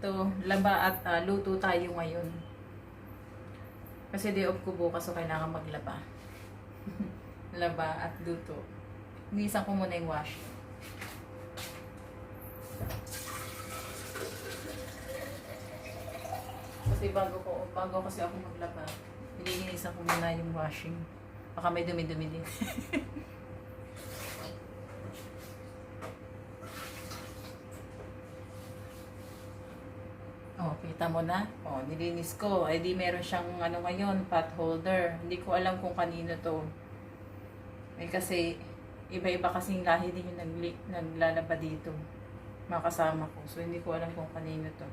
Ito, laba at luto tayo ngayon. Kasi day off ko bukas so kailangan maglaba. Laba at luto. Inisan ko muna yung wash. Kasi bago kasi ako maglaba, nililinisan ko muna yung washing. Baka may dumi-dumi din. Oh, kita mo na? Oh, nilinis ko. Ay di meron siyang ano ngayon, pot holder. Hindi ko alam kung kanino to. Eh kasi iba-iba kasing lahi din yung naglalaba dito. Mga kasama ko. So hindi ko alam kung kanino to.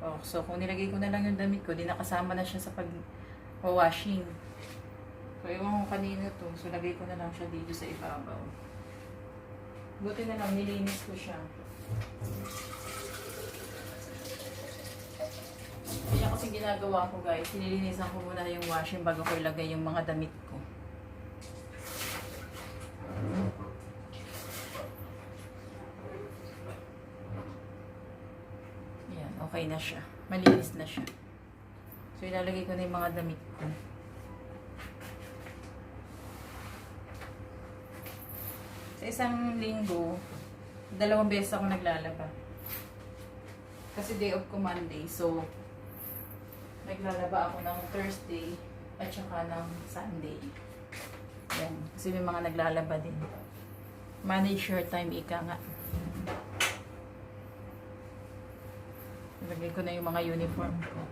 Oh, so kung nilagay ko na lang yung damit ko, di nakasama na siya sa pag-washing. So ewan ko kanino to. So lagay ko na lang siya dito sa ibabaw. Buti na lang nilinis ko siya. Kaya kasi ginagawa ko guys, nililinisan ko muna yung washing bago ko ilagay yung mga damit ko. Yan, okay na siya. Malinis na siya. So ilalagay ko na yung mga damit ko. Sa isang linggo, 2 beses ako naglalaba. Kasi day off ko Monday, so naglalaba ako ng Thursday at saka ng Sunday. Yan. Kasi may mga naglalaba din. Manage your time, ika nga. Nilagay ko na yung mga uniform ko.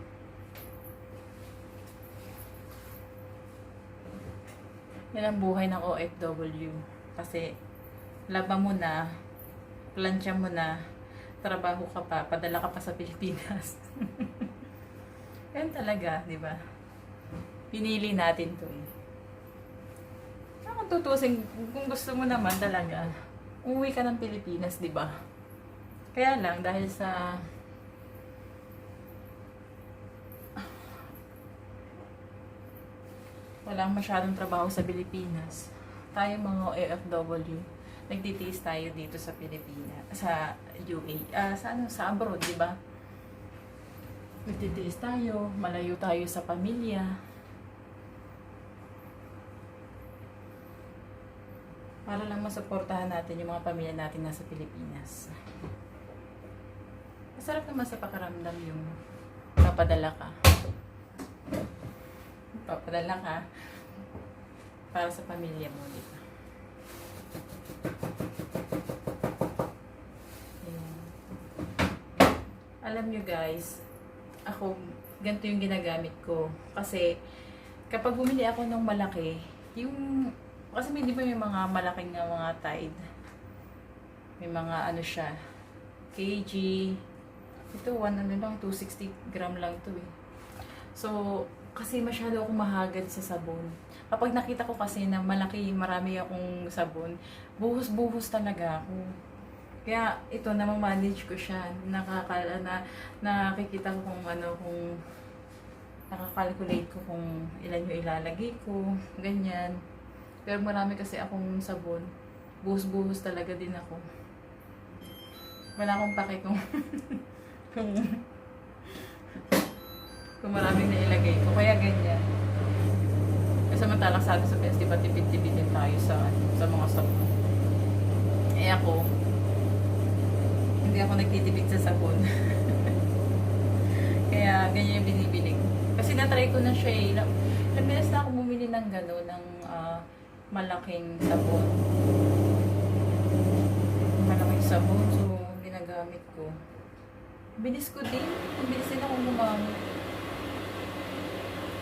Yan ang buhay ng OFW. Kasi laba mo na, plancha mo na, trabaho ka pa, padala ka pa sa Pilipinas. Yan talaga, di ba? Pinili natin to eh. Kung tutusin, kung gusto mo naman talaga, umuwi ka ng Pilipinas, di ba? Kaya lang, dahil sa walang masyadong trabaho sa Pilipinas, tayo mga OFW, nagtitiis tayo dito sa Pilipinas, sa UAE, sa abroad, di ba? Nagtitiis tayo, malayo tayo sa pamilya. Para lang masuportahan natin yung mga pamilya natin nasa Pilipinas. Masarap naman sa pakiramdam yung papadala ka. Papadala ka para sa pamilya mo, di ba? Ayan. Alam nyo guys, ako, ganito yung ginagamit ko. Kasi, kapag bumili ako ng malaki, kasi di ba may mga malaking na mga Tide? May mga ano siya, kg. Ito, 260 gram lang to eh. So, kasi masyado akong mahagad sa sabon. Kapag nakita ko kasi na marami akong sabon, buhos-buhos talaga ako. Kaya ito, namamanage ko siya. Nakikita ko kung nakakalculate ko kung ilan yung ilalagay ko, ganyan. Pero marami kasi akong sabon. Buhos-buhos talaga din ako. Wala akong pake kung kung maraming nailagay ko. Kaya ganyan. Kasi samantalang sa atin sa Pinas, diba tipid-tipid din tayo sa mga sabon. Eh ako, hindi ako nagtitipid sa sabon. Kaya ganyan yung binibili ko. Kasi natry ko na siya eh. Ilang beses na ako bumili ng gano'n, ng malaking sabon. Malaking sabon, so ginagamit ko. Bilis ko din. Bilis din akong gumamit.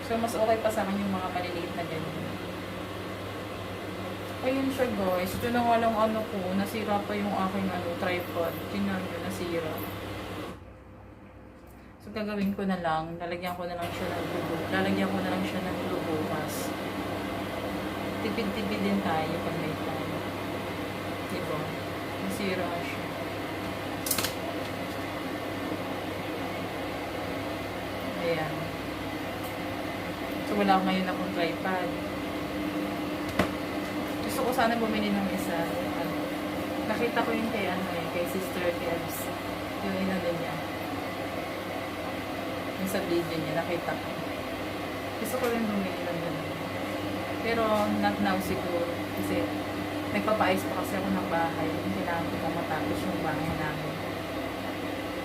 So mas okay pa sa akin yung mga maliliit na ganyan. Ayun siya guys. Ito na nga lang ko. Nasira pa yung aking tripod. Tingnan nyo, nasira. So gagawin ko na lang. Lalagyan ko na lang siya ng glue bukas. Tipid-tipid din tayo pag may time. Diba? Nasira siya. Ayan. So wala ngayon akong tripod. Gusto ko sana bumili ng isa. Nakita ko yung kay Sister Kebs. Yung inano niya. Yung sa video niya, nakita ko. Gusto ko rin bumili ng ganun. Pero not now siguro. Kasi nagpapaayos pa kasi ako ng bahay. Kailangan ko pa matapos yung bahay namin.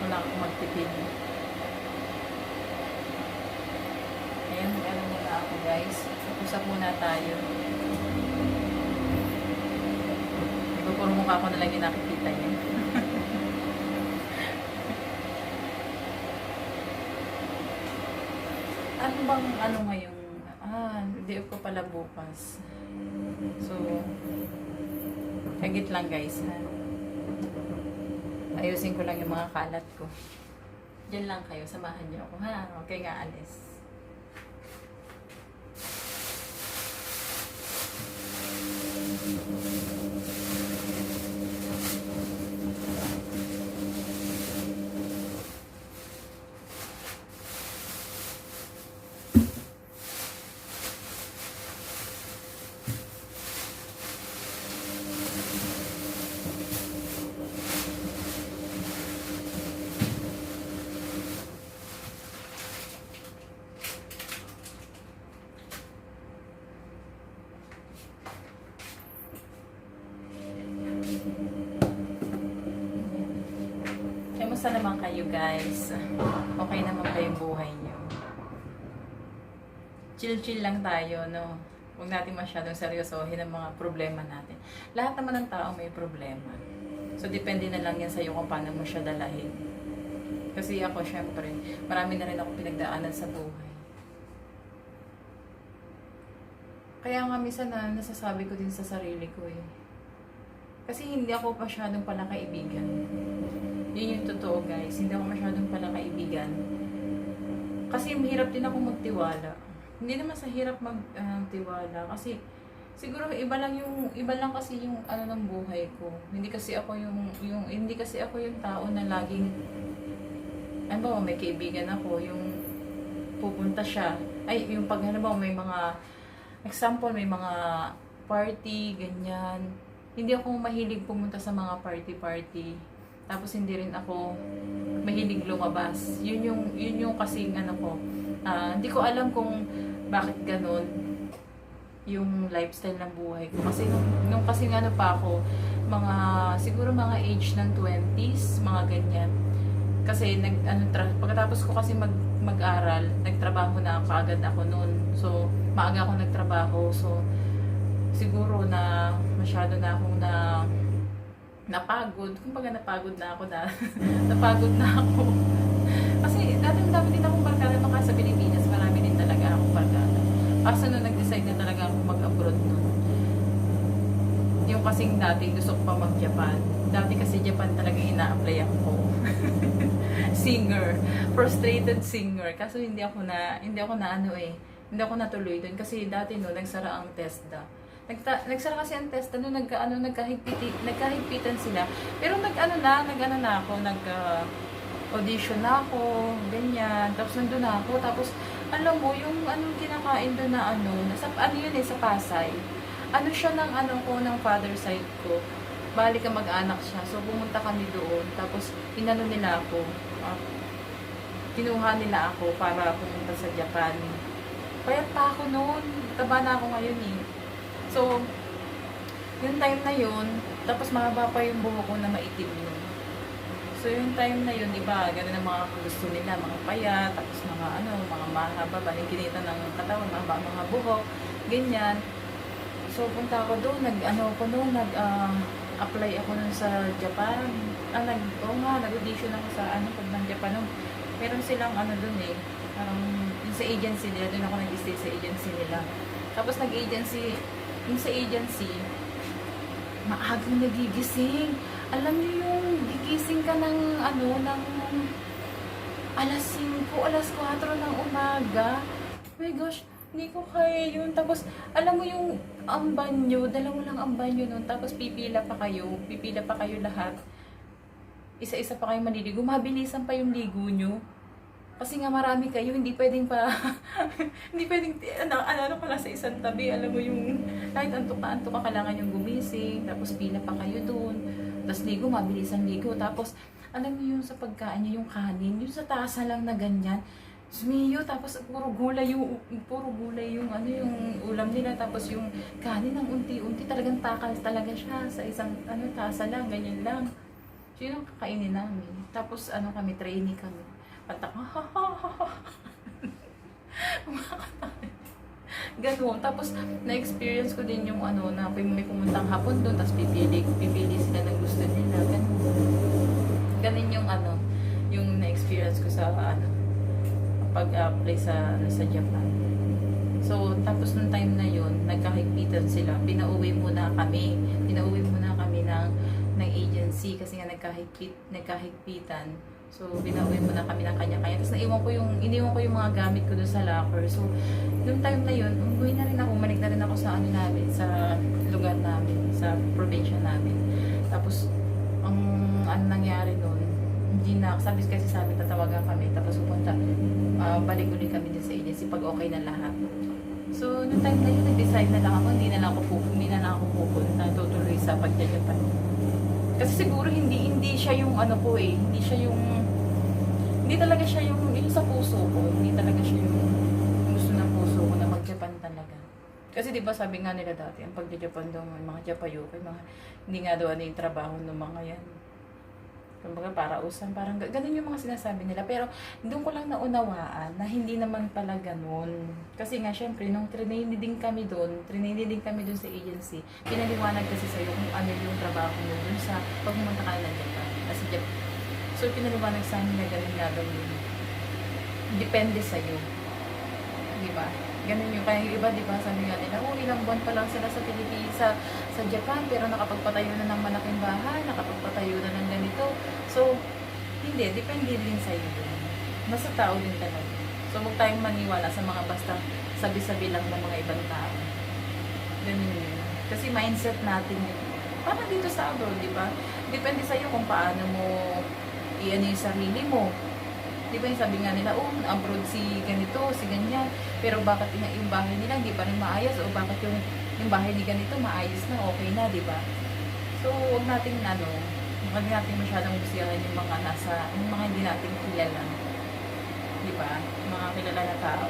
Wala akong magtipid. Ayan, mag-ano muna ako guys. Usap muna tayo. Puro mukha ko na lang yung nakikita niya. Ano bang ano ngayon? Day off ko pala bukas. So, hagit lang guys ha. Ayusin ko lang yung mga kalat ko. Diyan lang kayo, samahan niyo ako ha. Okay nga, alis. Kamusta naman kayo guys? Okay naman ba yung buhay niyo? Chill-chill lang tayo, no? Huwag natin masyadong seryosohin ang mga problema natin. Lahat naman ng tao may problema. So, depende na lang yan sa'yo kung paano mo siya dalahin. Kasi ako, syempre, marami na rin ako pinagdaanan sa buhay. Kaya nga minsan na nasasabi ko din sa sarili ko eh. Kasi hindi ako masyadong pala kaibigan. Yun yung totoo guys. Hindi ako masyadong pala kaibigan. Kasi mahirap din ako magtiwala. Hindi naman sa hirap magtiwala. Kasi siguro iba lang kasi yung ano ng buhay ko. Hindi kasi ako yung tao na laging ano ba, may kaibigan ako, yung pupunta siya. Ay, yung pag ano ba, may mga example, may mga party, ganyan. Hindi ako mahilig pumunta sa mga party-party. Tapos hindi rin ako mahilig lumabas. Yun yung kasing ano ko. Hindi ko alam kung bakit ganun yung lifestyle ng buhay ko. Kasi nung kasing ano pa ako, siguro mga age ng 20s, mga ganyan. Kasi pagkatapos ko kasi mag-aral, nagtrabaho na kaagad ako noon. So, maaga ako nagtrabaho. So, siguro na masyado na akong napagod. Kumbaga napagod na ako napagod na ako. Kasi dami din akong barkada baka sa Pilipinas. Marami din talaga akong barkada. Kaso nung nag-decide na talaga akong mag-abroad nun. Yung kasing dati gusto ko pa mag-Japan. Dati kasi Japan talaga ina-apply ako. Singer. Frustrated singer. Kaso hindi ako na hindi ako natuloy doon kasi dati nagsara ang TESDA. Nagsara kasi ang TESDA nagkahigpitan sila. Pero audition na ako, ganyan. Tapos nandun na ako. Tapos alam mo yung kinakain doon na sa Pasay. Ano siya ng father side ko. Bali ka mag-anak siya. So pumunta kami doon. Tapos nila ako. Kinuha nila ako para pumunta sa Japan. Payat pa ako noon. Taba na ako ngayon eh. So, yung time na yun, tapos mahaba pa yung buhok ko na maitim yun. So, yung time na yun, iba, gano'n ang mga gusto nila, mga payat, tapos mga mahaba, balingkinita ng katawan, mga buhok, ganyan. So, punta ako doon, apply ako nun sa Japan. Nag-audition ako sa pag Japan nun. Meron silang doon eh, parang sa agency nila, doon ako nag-stay sa agency nila. Tapos yung sa agency, maagang nagigising. Alam niyo yung gigising ka ng alas 5, alas 4 ng umaga. Oh my gosh, hindi ko kaya yun. Tapos, alam mo yung ang banyo, dalawa lang ang banyo nun. Tapos pipila pa kayo lahat. Isa-isa pa kayo maliligo. Mabilisan pa yung ligo nyo. Kasi nga marami kayo, hindi pwedeng hindi pwedeng, pala sa isang tabi, alam mo yung, kahit antok ka, kailangan yung gumising, tapos pila pa kayo dun, tapos ligo, mabilisan ligo, tapos, alam mo yung sa pagkain nyo, yung kanin, yung sa tasa lang na ganyan, Sumiyo, tapos puro gulay yung ano yung ulam nila, tapos yung kanin ng unti-unti, talagang takal talaga siya sa isang ano tasa lang, ganyan lang. So yun ang kakainin namin. Tapos ano kami, trainee kami. Patak, Ganun. Tapos, na-experience ko din yung ano, na may pumuntang hapon doon, tapos pipili sila ng gusto nila. Ganun. Ganun yung ano, yung na-experience ko sa ano, pag-apply sa Japan. So, tapos nung time na yun, nagkahigpitan sila. Pinauwi muna kami ng agency kasi nga nagkahigpitan. So, pinauwi muna kami ng kanya-kanya. Tapos iniwan ko yung mga gamit ko doon sa locker. So, nung time na yun, umuwi na rin ako, umalik na rin ako sa ano namin, sa lugar namin, sa probinsya namin. Tapos, ang ano nangyari noon, hindi na, kasi sa amin tatawagan kami, tapos pupunta, balik uli kami din sa agency pag okay na lahat. So, nung time na yun, nag-decide na lang ako, hindi na lang ako pupunta, tutuloy sa pagjajapan. Kasi siguro hindi siya yung ano ko hindi talaga siya yung sa puso ko, hindi talaga siya yung gusto ng puso ko na mag-Japan talaga. Kasi di ba sabi nga nila dati, ang pag-Japan daw, mga Japayuki, hindi nga daw ano yung trabaho ng mga yan. Kumbaga parang ganun yung mga sinasabi nila. Pero doon ko lang naunawaan na hindi naman pala ganun. Kasi nga syempre, nung training din kami doon sa agency, pinaliwanag kasi sa'yo kung ano yung trabaho mo doon sa pagpumunta ka na Japan. Kasi Japan. So pinaliwanag sa amin na ganun nga daw yun. Depende sa'yo. Diba? Ganun yung, kaya yung iba, diba, sabi nga nila, ilang buwan pa lang sila sa Pilipinas, sa Japan, pero nakapagpatayo na ng malaking bahay, nakapagpatayo na ng ganito. So, hindi, depende din sa iyo. Basta tao din talaga. So, huwag tayong maniwala sa mga basta sabi-sabi lang ng mga ibang tao. Ganun yun. Kasi mindset natin yun. Parang dito sa abroad, diba? Depende sa iyo kung paano mo i-ano yung sarili mo. Di ba yung sabi nga nila, abroad si ganito, si ganyan, pero bakit yung bahay nila hindi pa rin maayos, o bakit yung bahay ni ganito maayos na, okay na, di ba? So, huwag natin masyadong busiyahan yung mga hindi natin kilala. Di ba? Mga kilala na tao.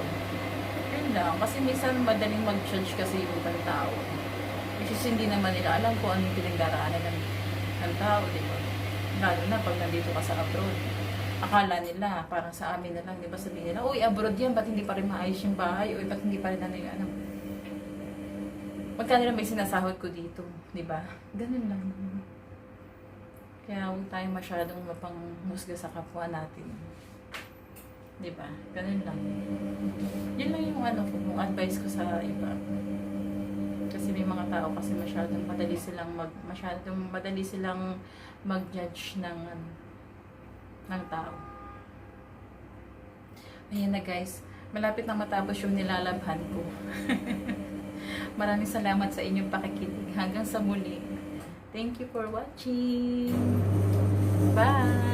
Yun lang, kasi minsan madaling mag-judge kasi yung ibang tao. Which is hindi naman nila alam kung anong pinagdaraanan ng tao, di ba? Lalo na pag nandito ka sa abroad. Akala nila, parang sa amin na lang, di ba, sabihin nila, abroad yan, ba't hindi pa rin maayos yung bahay, ba't hindi pa rin ano. Magkano lang may sinasahod ko dito, di ba? Ganun lang. Kaya huwag tayong masyadong mapanghusga sa kapwa natin. Di ba? Ganun lang. Yun lang yung kung advice ko sa iba. Kasi may mga tao kasi masyadong madali silang mag-judge ng tao. Ayan na guys, malapit na matapos yung nilalabhan ko. Maraming salamat sa inyong pakikinig. Hanggang sa muli. Thank you for watching. Bye!